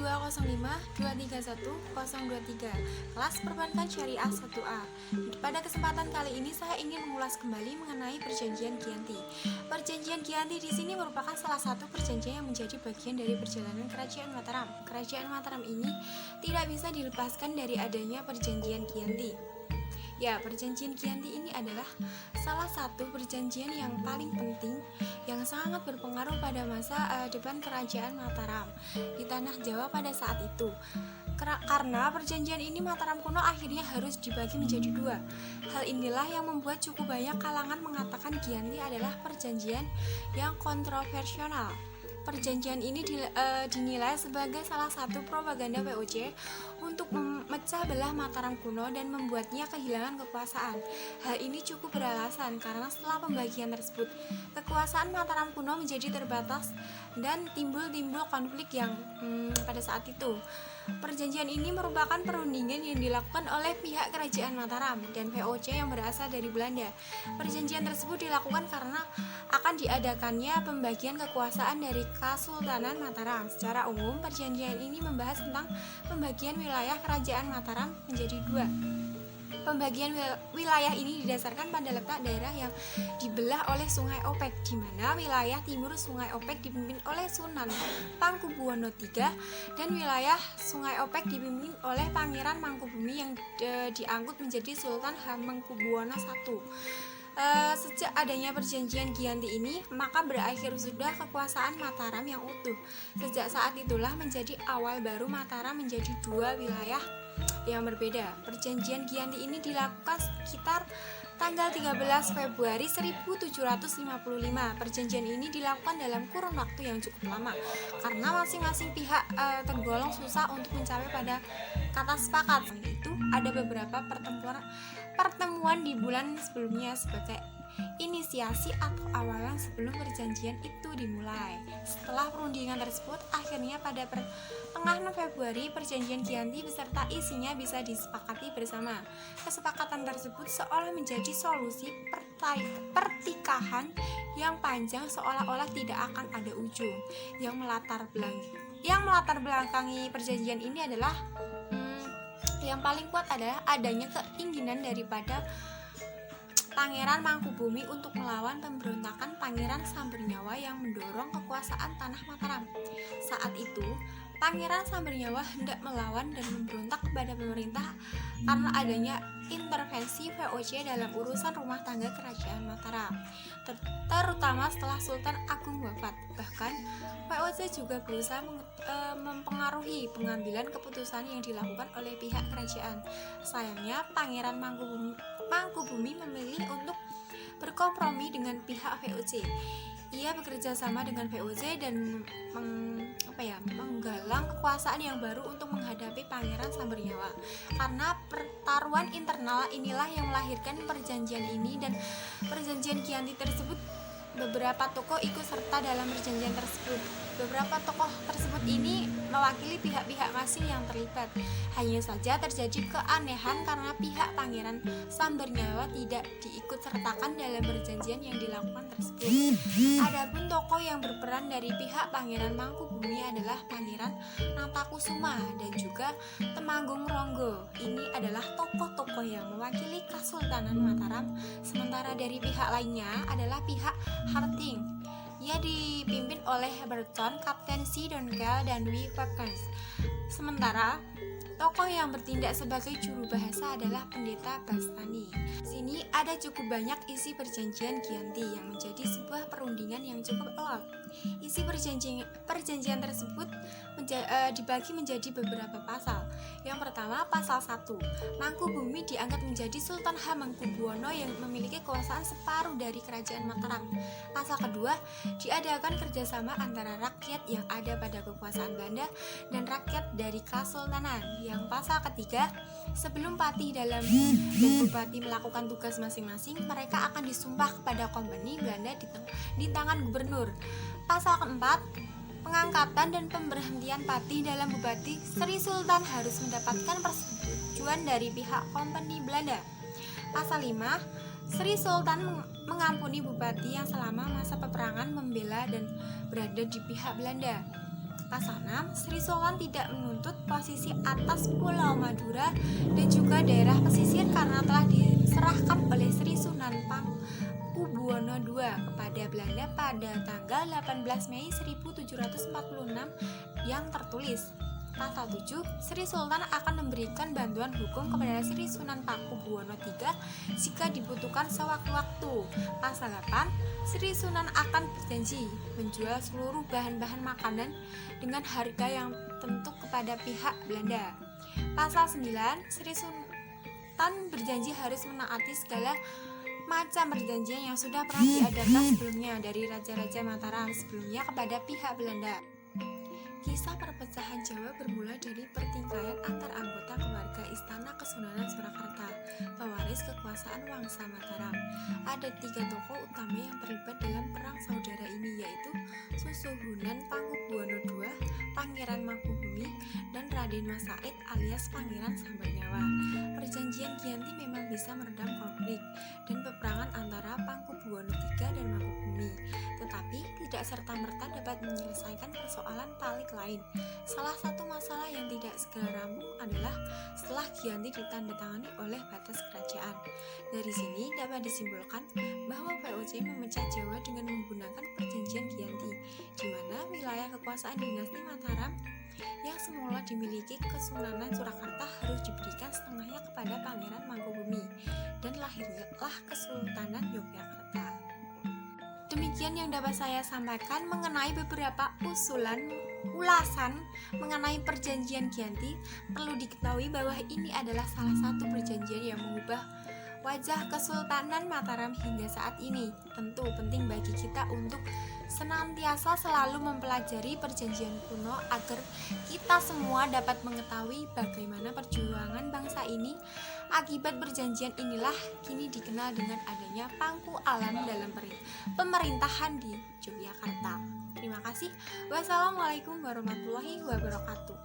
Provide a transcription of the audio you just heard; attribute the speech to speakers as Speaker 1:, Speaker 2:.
Speaker 1: 205-231-023 Kelas Perbankan Syariah 1A. Pada kesempatan kali ini saya ingin mengulas kembali mengenai Perjanjian Giyanti. Perjanjian Giyanti di sini merupakan salah satu perjanjian yang menjadi bagian dari perjalanan Kerajaan Mataram. Kerajaan Mataram ini tidak bisa dilepaskan dari adanya Perjanjian Giyanti. Ya, Perjanjian Giyanti ini adalah salah satu perjanjian yang paling penting yang sangat berpengaruh pada masa depan Kerajaan Mataram di tanah Jawa pada saat itu. Karena perjanjian ini Mataram kuno akhirnya harus dibagi menjadi dua. Hal inilah yang membuat cukup banyak kalangan mengatakan Giyanti adalah perjanjian yang kontroversial. Perjanjian ini dinilai sebagai salah satu propaganda VOC untuk memecah belah Mataram kuno dan membuatnya kehilangan kekuasaan. Hal ini cukup beralasan karena setelah pembagian tersebut, kekuasaan Mataram kuno menjadi terbatas dan timbul konflik yang pada saat itu. Perjanjian ini merupakan perundingan yang dilakukan oleh pihak Kerajaan Mataram dan VOC yang berasal dari Belanda. Perjanjian tersebut dilakukan karena akan diadakannya pembagian kekuasaan dari Kesultanan Mataram. Secara umum, perjanjian ini membahas tentang pembagian wilayah Kerajaan Mataram menjadi dua. Pembagian wilayah ini didasarkan pada letak daerah yang dibelah oleh Sungai Opek, di mana wilayah timur Sungai Opek dipimpin oleh Sunan Mangkubuwono III dan wilayah Sungai Opek dipimpin oleh Pangeran Mangkubumi yang diangkut menjadi Sultan Hamengkubuwono I. Sejak adanya perjanjian Giyanti ini, maka berakhir sudah kekuasaan Mataram yang utuh. Sejak saat itulah menjadi awal baru Mataram menjadi dua wilayah yang berbeda. Perjanjian Giyanti ini dilakukan sekitar tanggal 13 Februari 1755. Perjanjian ini dilakukan dalam kurun waktu yang cukup lama karena masing-masing pihak tergolong susah untuk mencapai pada kata sepakat. Itu ada beberapa pertemuan di bulan sebelumnya sebagai inisiasi atau awalan sebelum perjanjian itu dimulai. Setelah perundingan tersebut, akhirnya pada pertengahan Februari perjanjian Giyanti beserta isinya bisa disepakati bersama. Kesepakatan tersebut seolah menjadi solusi pertikahan yang panjang seolah-olah tidak akan ada ujung. Yang melatar belakangi perjanjian ini adalah yang paling kuat adalah adanya keinginan daripada Pangeran Mangkubumi untuk melawan pemberontakan Pangeran Sambernyawa yang mendorong kekuasaan tanah Mataram. Saat itu, Pangeran Sambernyawa hendak melawan dan memberontak kepada pemerintah karena adanya intervensi VOC dalam urusan rumah tangga Kerajaan Mataram, terutama setelah Sultan Agung wafat. Bahkan, VOC juga berusaha mempengaruhi pengambilan keputusan yang dilakukan oleh pihak kerajaan. Sayangnya, Pangeran Mangkubumi memilih untuk berkompromi dengan pihak VOC. Ia bekerja sama dengan VOC dan menggalang kekuasaan yang baru untuk menghadapi Pangeran Sambernyawa. Karena pertaruhan internal inilah yang melahirkan perjanjian ini, dan perjanjian Giyanti tersebut beberapa tokoh ikut serta dalam perjanjian tersebut. Beberapa tokoh tersebut ini mewakili pihak-pihak asing yang terlibat. Hanya saja terjadi keanehan karena pihak Pangeran Sambernyawa tidak diikut sertakan dalam perjanjian yang dilakukan tersebut. Adapun tokoh yang berperan dari pihak Pangeran Mangkubumi adalah Pangeran Natakusuma dan juga Temanggung Ronggo. Ini adalah tokoh-tokoh yang mewakili Kesultanan Mataram. Sementara dari pihak lainnya adalah pihak Harting. Ia dipimpin oleh Berton, Kapten C. Donkel, dan W. Hopkins. Sementara tokoh yang bertindak sebagai juru bahasa adalah Pendeta Bastani. Sini ada cukup banyak isi perjanjian Giyanti yang menjadi sebuah perundingan yang cukup alot. Isi perjanjian tersebut dibagi menjadi beberapa pasal. Yang pertama, pasal 1. Mangkubumi diangkat menjadi Sultan Hamengkubuwono yang memiliki kekuasaan separuh dari Kerajaan Mataram. Pasal kedua, diadakan kerjasama antara rakyat yang ada pada kekuasaan Belanda dan rakyat dari Kesultanan. Yang pasal ketiga, sebelum patih dan bupati melakukan tugas masing-masing, mereka akan disumpah kepada kompeni Belanda di tangan gubernur. Pasal keempat, pengangkatan dan pemberhentian patih dalam bupati Sri Sultan harus mendapatkan persetujuan dari pihak kompeni Belanda. Pasal 5, Sri Sultan mengampuni bupati yang selama masa peperangan membela dan berada di pihak Belanda. Pasal 6, Sri Sultan tidak menuntut posisi atas Pulau Madura dan juga daerah pesisir karena telah diserahkan oleh Sri Sunan Pakubuwono II kepada Belanda pada tanggal 18 Mei 1746 yang tertulis. Pasal 7, Sri Sultan akan memberikan bantuan hukum kepada Sri Sunan Pakubuwono III jika dibutuhkan sewaktu-waktu. Pasal 8, Sri Sunan akan berjanji menjual seluruh bahan-bahan makanan dengan harga yang tentu kepada pihak Belanda. Pasal 9, Sri Sultan berjanji harus menaati segala macam perjanjian yang sudah pernah diadakan sebelumnya dari Raja-Raja Mataram sebelumnya kepada pihak Belanda. Kisah perpecahan Jawa bermula dari pertikaian antar anggota keluarga Istana Kesunanan Surakarta, pewaris kekuasaan Wangsa Mataram. Ada 3 tokoh utama yang terlibat dalam perang saudara ini, yaitu Susuhunan Pakubuwono II, Pangeran Mangkubumi, dan Raden Mas Said alias Pangeran Sambernyawa. Perjanjian Giyanti memang bisa meredam konflik dan peperangan antara Pakubuwono III dan Mangkubumi, tetapi tidak serta-merta dapat menyelesaikan persoalan pelik lain. Salah satu masalah yang tidak segera rampung adalah setelah Giyanti ditandatangani oleh batas kerajaan. Dari sini dapat disimpulkan bahwa VOC memecah Jawa dengan menggunakan perjanjian Giyanti, di mana wilayah kekuasaan dinasti Mataram yang semula dimiliki Kesunanan Surakarta harus diberikan setengahnya kepada Pangeran Mangkubumi, dan lahirlah Kesultanan Yogyakarta. Demikian yang dapat saya sampaikan mengenai beberapa ulasan mengenai perjanjian Giyanti. Perlu diketahui bahwa ini adalah salah satu perjanjian yang mengubah wajah Kesultanan Mataram hingga saat ini. Tentu penting bagi kita untuk senantiasa selalu mempelajari perjanjian kuno agar kita semua dapat mengetahui bagaimana perjuangan bangsa ini. Akibat perjanjian inilah kini dikenal dengan adanya Pangku Alam dalam pemerintahan di Yogyakarta. Terima kasih. Wassalamualaikum warahmatullahi wabarakatuh.